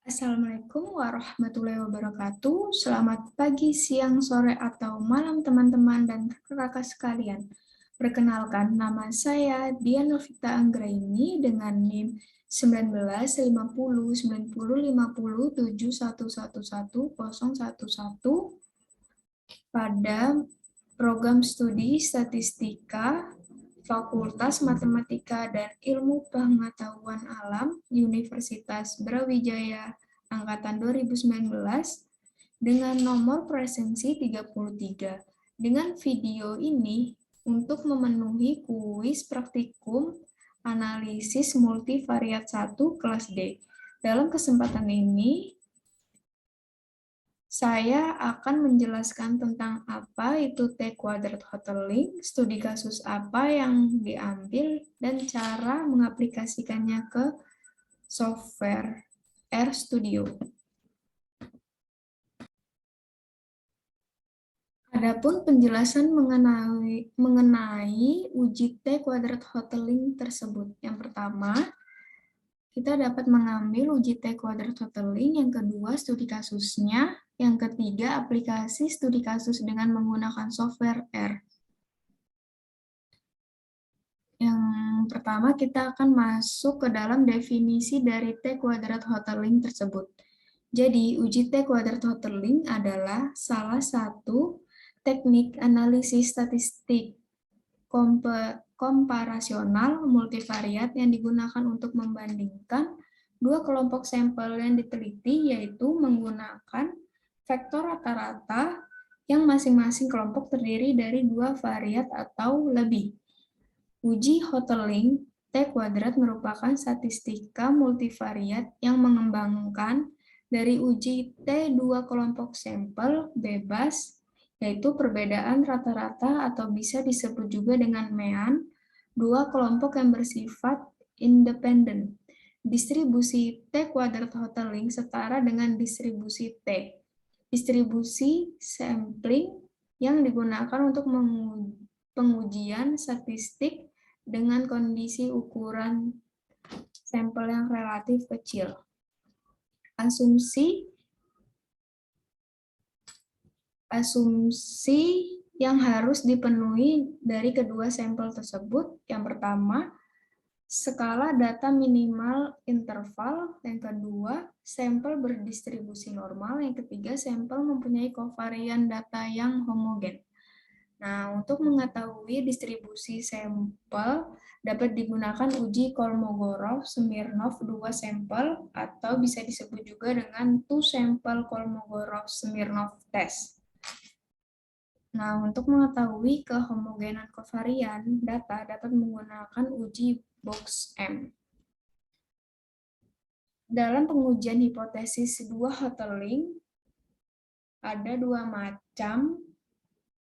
Assalamualaikum warahmatullahi wabarakatuh. Selamat pagi, siang, sore, atau malam teman-teman dan kakak-kakak sekalian. Perkenalkan, nama saya Dian Novita Anggraini dengan NIM 1950 pada program studi Statistika Fakultas Matematika dan Ilmu Pengetahuan Alam Universitas Brawijaya Angkatan 2019 dengan nomor presensi 33. Dengan video ini untuk memenuhi kuis praktikum analisis multivariat 1 kelas D. Dalam kesempatan ini, saya akan menjelaskan tentang apa itu T-Quadrat Hoteling, studi kasus apa yang diambil, dan cara mengaplikasikannya ke software RStudio. Adapun penjelasan mengenai uji T-Quadrat Hoteling tersebut. Yang pertama, kita dapat mengambil uji T-Quadrat Hoteling, yang kedua studi kasusnya, yang ketiga aplikasi studi kasus dengan menggunakan software R. Yang pertama kita akan masuk ke dalam definisi dari T-Quadrat Hoteling tersebut. Jadi, uji T-Quadrat Hoteling adalah salah satu teknik analisis statistik komparasional multivariat yang digunakan untuk membandingkan dua kelompok sampel yang diteliti, yaitu menggunakan vektor rata-rata yang masing-masing kelompok terdiri dari dua variat atau lebih. Uji Hoteling T-Quadrat merupakan statistika multivariat yang mengembangkan dari uji T dua kelompok sampel bebas, yaitu perbedaan rata-rata atau bisa disebut juga dengan mean, dua kelompok yang bersifat independen. Distribusi T-Quadrat Hoteling setara dengan distribusi T. Distribusi sampling yang digunakan untuk pengujian statistik dengan kondisi ukuran sampel yang relatif kecil. Asumsi yang harus dipenuhi dari kedua sampel tersebut. Yang pertama, skala data minimal interval. Yang kedua, sampel berdistribusi normal. Yang ketiga, sampel mempunyai kovarian data yang homogen. Nah, untuk mengetahui distribusi sampel, dapat digunakan uji Kolmogorov-Smirnov 2 sampel, atau bisa disebut juga dengan two sample Kolmogorov-Smirnov test. Nah, untuk mengetahui kehomogenan kovarian data, dapat menggunakan uji Box-M. Dalam pengujian hipotesis dua Hoteling, ada dua macam,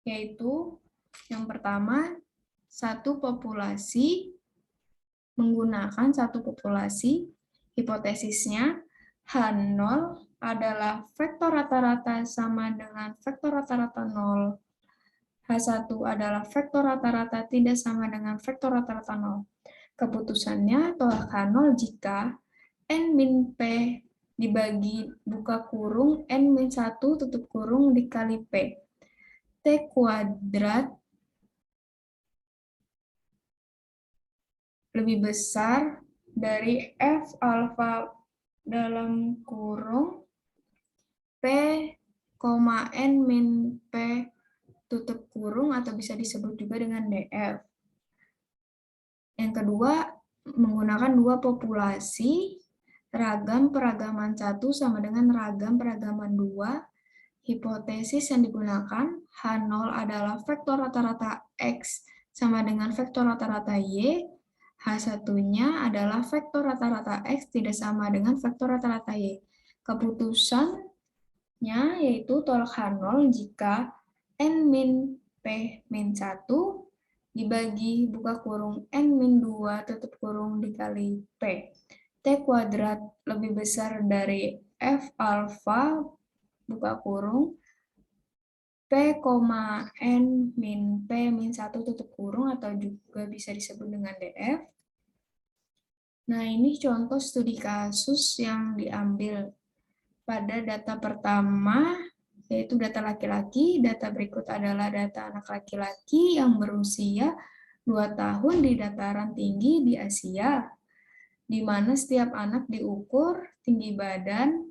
yaitu yang pertama, menggunakan satu populasi, hipotesisnya H0 adalah vektor rata-rata sama dengan vektor rata-rata 0, H1 adalah vektor rata-rata tidak sama dengan vektor rata-rata 0. Keputusannya tolak H0 jika N min P dibagi buka kurung N min 1 tutup kurung dikali P. T kuadrat lebih besar dari F alfa dalam kurung P, N min P tutup kurung atau bisa disebut juga dengan DF. Yang kedua, menggunakan dua populasi, ragam peragaman 1 sama dengan ragam peragaman 2. Hipotesis yang digunakan, H0 adalah vektor rata-rata X sama dengan vektor rata-rata Y, H1-nya adalah vektor rata-rata X tidak sama dengan vektor rata-rata Y. Keputusannya yaitu tolak H0 jika N min P min 1 dibagi buka kurung N min 2 tutup kurung dikali P. T kuadrat lebih besar dari F alfa buka kurung P, N min P min 1 tutup kurung atau juga bisa disebut dengan DF. Nah, ini contoh studi kasus yang diambil pada data pertama, yaitu data laki-laki. Data berikut adalah data anak laki-laki yang berusia 2 tahun di dataran tinggi di Asia, di mana setiap anak diukur tinggi badan,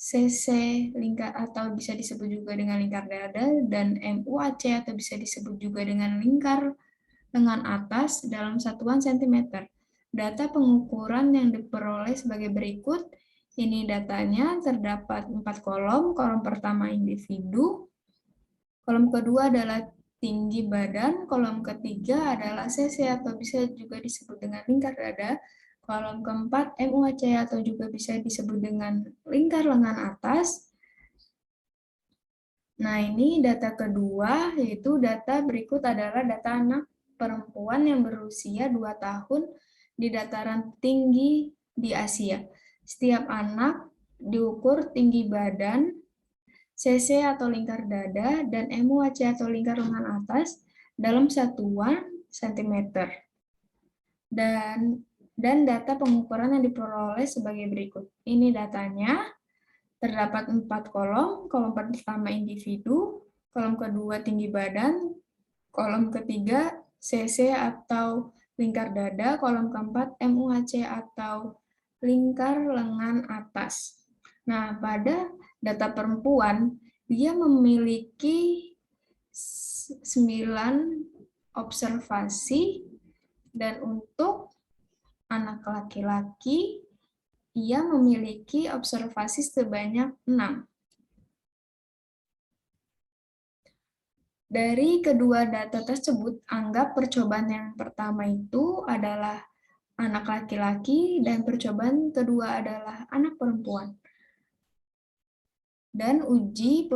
CC lingkar atau bisa disebut juga dengan lingkar dada, dan MUAC atau bisa disebut juga dengan lingkar lengan atas dalam satuan cm. Data pengukuran yang diperoleh sebagai berikut. Ini datanya terdapat 4 kolom. Kolom pertama individu, kolom kedua adalah tinggi badan, kolom ketiga adalah CC atau bisa juga disebut dengan lingkar dada, kolom keempat MUAC atau juga bisa disebut dengan lingkar lengan atas. Nah, ini data kedua, yaitu data berikut adalah data anak perempuan yang berusia 2 tahun di dataran tinggi di Asia. Setiap anak diukur tinggi badan, CC atau lingkar dada, dan MUAC atau lingkar lengan atas dalam satuan cm. Dan data pengukuran yang diperoleh sebagai berikut. Ini datanya, terdapat 4 kolom. Kolom pertama individu, kolom kedua tinggi badan, kolom ketiga CC atau lingkar dada, kolom keempat MUAC atau lingkar lengan atas. Nah, pada data perempuan, dia memiliki 9 observasi, dan untuk anak laki-laki, ia memiliki observasi sebanyak 6. Dari kedua data tersebut, anggap percobaan yang pertama itu adalah anak laki-laki dan percobaan kedua adalah anak perempuan. Dan uji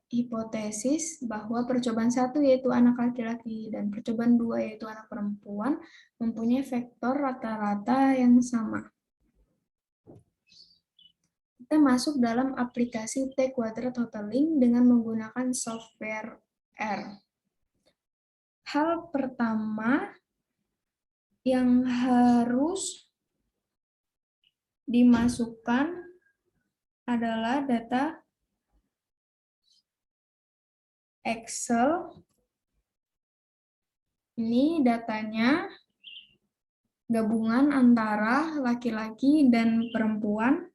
hipotesis bahwa percobaan 1 yaitu anak laki-laki dan percobaan 2 yaitu anak perempuan mempunyai vektor rata-rata yang sama. Kita masuk dalam aplikasi T-Quadrat-Hotelling dengan menggunakan software R. Hal pertama yang harus dimasukkan adalah data Excel. Ini datanya gabungan antara laki-laki dan perempuan.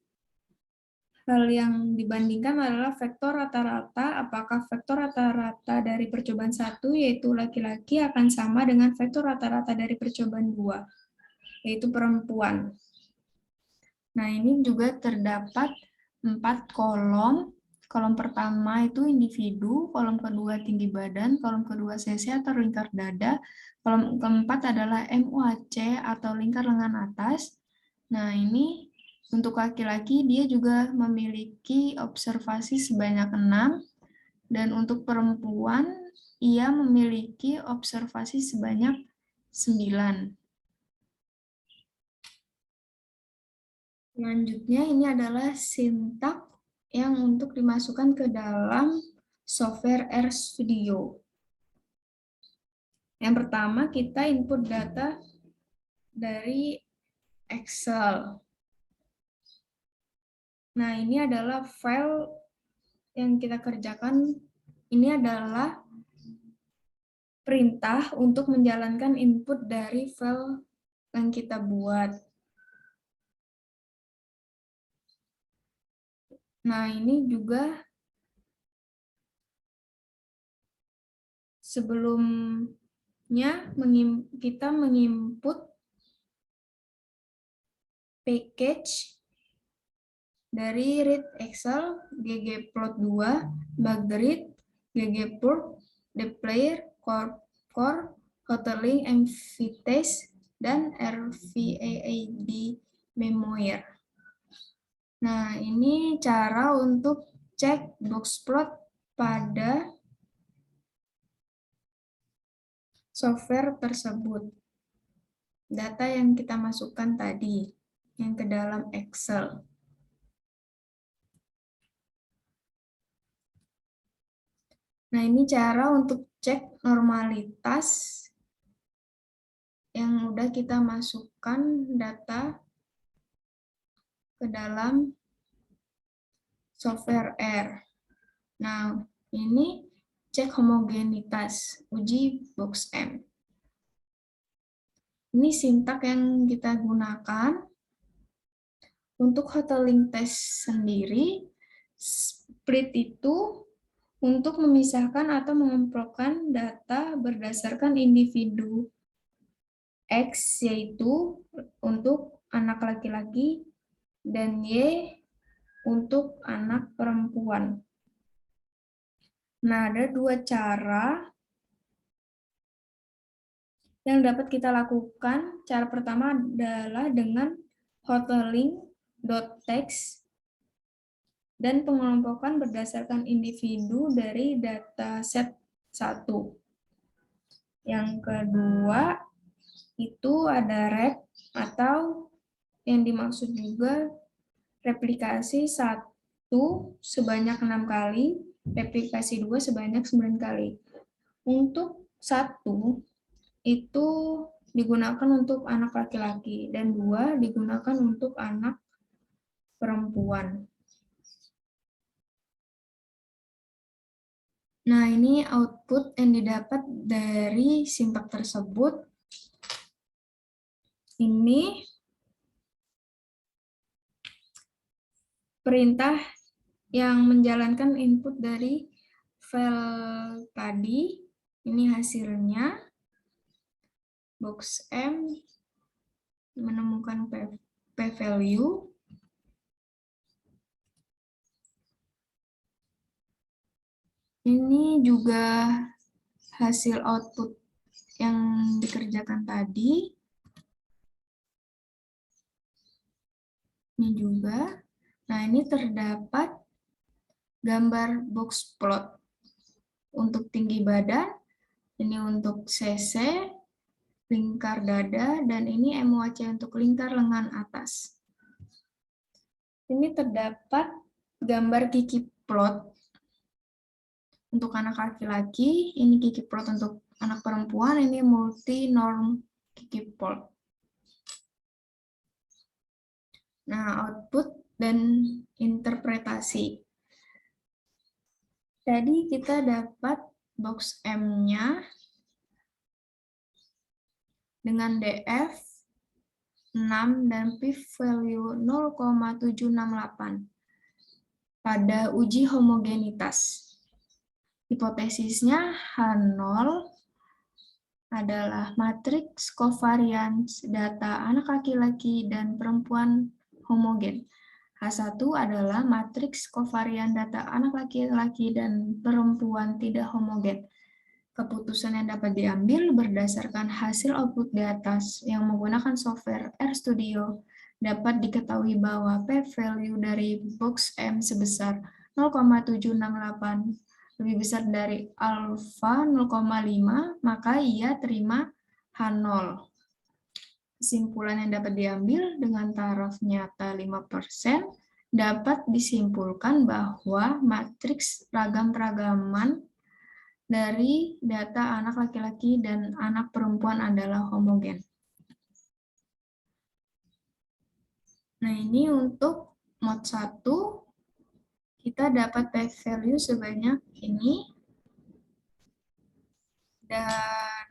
Hal yang dibandingkan adalah vektor rata-rata. Apakah vektor rata-rata dari percobaan 1 yaitu laki-laki akan sama dengan vektor rata-rata dari percobaan 2 yaitu perempuan. Nah, ini juga terdapat 4 kolom. Kolom pertama itu individu, kolom kedua tinggi badan, kolom kedua CC atau lingkar dada, kolom keempat adalah MUAC atau lingkar lengan atas. Nah, ini untuk laki-laki dia juga memiliki observasi sebanyak 6, dan untuk perempuan ia memiliki observasi sebanyak 9. Selanjutnya ini adalah sintak yang untuk dimasukkan ke dalam software RStudio. Yang pertama kita input data dari Excel. Nah, ini adalah file yang kita kerjakan. Ini adalah perintah untuk menjalankan input dari file yang kita buat. Nah, ini juga sebelumnya kita menginput package dari read Excel, ggplot2, Magritte, ggplot, dplyr, core, hotelling, mvtest, dan rvaad memoir. Nah, ini cara untuk cek boxplot pada software tersebut. Data yang kita masukkan tadi, yang ke dalam Excel. Nah, ini cara untuk cek normalitas yang udah kita masukkan data ke dalam software R. Nah, ini cek homogenitas, uji box M. Ini sintak yang kita gunakan. Untuk hoteling test sendiri, split itu untuk memisahkan atau mengelompokkan data berdasarkan individu X, yaitu untuk anak laki-laki, dan Y untuk anak perempuan. Nah, ada dua cara yang dapat kita lakukan. Cara pertama adalah dengan hoteling.txt dan pengelompokan berdasarkan individu dari dataset 1. Yang kedua, itu ada rep atau yang dimaksud juga replikasi 1 sebanyak 6 kali, replikasi 2 sebanyak 9 kali. Untuk 1 itu digunakan untuk anak laki-laki dan 2 digunakan untuk anak perempuan. Nah, ini output yang didapat dari sintak tersebut. Ini perintah yang menjalankan input dari file tadi. Ini hasilnya. Box M menemukan p-value. Ini juga hasil output yang dikerjakan tadi. Ini juga. Nah, ini terdapat gambar box plot untuk tinggi badan, ini untuk CC, lingkar dada, dan ini MOAC untuk lingkar lengan atas. Ini terdapat gambar kiki plot untuk anak laki-laki, ini kiki plot untuk anak perempuan, ini multi-norm kiki plot. Nah, output dan interpretasi. Tadi kita dapat box M-nya dengan DF 6 dan p-value 0,768 pada uji homogenitas. Hipotesisnya H0 adalah matriks covariance data anak laki-laki dan perempuan homogen. H1 adalah matriks covarian data anak laki-laki dan perempuan tidak homogen. Keputusan yang dapat diambil berdasarkan hasil output di atas yang menggunakan software RStudio dapat diketahui bahwa p-value dari box M sebesar 0,768 lebih besar dari alfa 0,5, maka ia terima H0. Kesimpulan yang dapat diambil dengan taraf nyata 5%, dapat disimpulkan bahwa matriks ragam-ragaman dari data anak laki-laki dan anak perempuan adalah homogen. Nah, ini untuk mod 1, kita dapat p-value sebanyak ini. Dan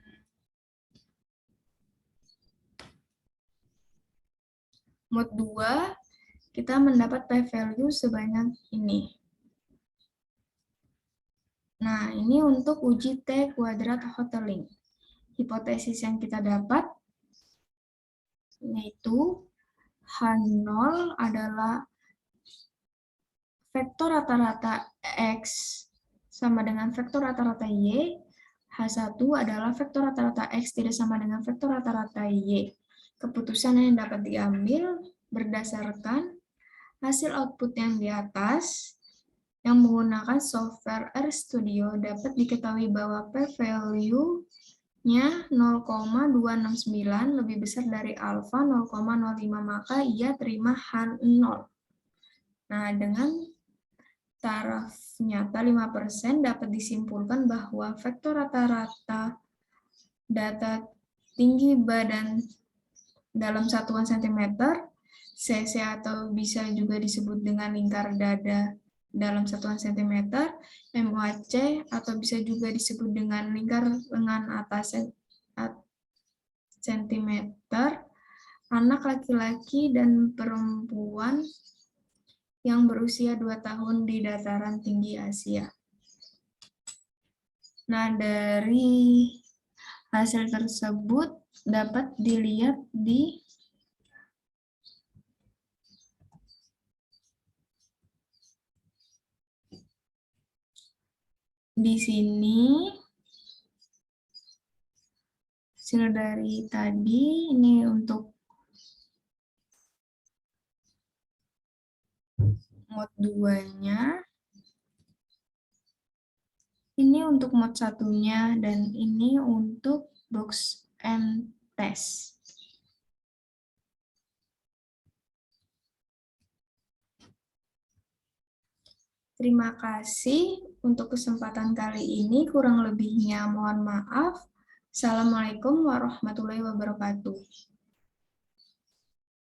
mod 2, kita mendapat p-value sebanyak ini. Nah, ini untuk uji T kuadrat hoteling. Hipotesis yang kita dapat yaitu H0 adalah vektor rata-rata X sama dengan vektor rata-rata Y. H1 adalah vektor rata-rata X tidak sama dengan vektor rata-rata Y. Keputusan yang dapat diambil berdasarkan hasil output yang di atas yang menggunakan software RStudio dapat diketahui bahwa p-value-nya 0,269 lebih besar dari alfa 0,05, maka ia terima H0. Nah, dengan taraf nyata 5% dapat disimpulkan bahwa vektor rata-rata data tinggi badan dalam satuan cm, cc atau bisa juga disebut dengan lingkar dada dalam satuan sentimeter, MUAC, atau bisa juga disebut dengan lingkar lengan atas sentimeter, anak laki-laki dan perempuan yang berusia 2 tahun di dataran tinggi Asia. Nah, dari hasil tersebut dapat dilihat di sini hasil dari tadi ini untuk mod 2-nya. Ini untuk mod 1-nya dan ini untuk box and test. Terima kasih untuk kesempatan kali ini. Kurang lebihnya mohon maaf. Assalamualaikum warahmatullahi wabarakatuh.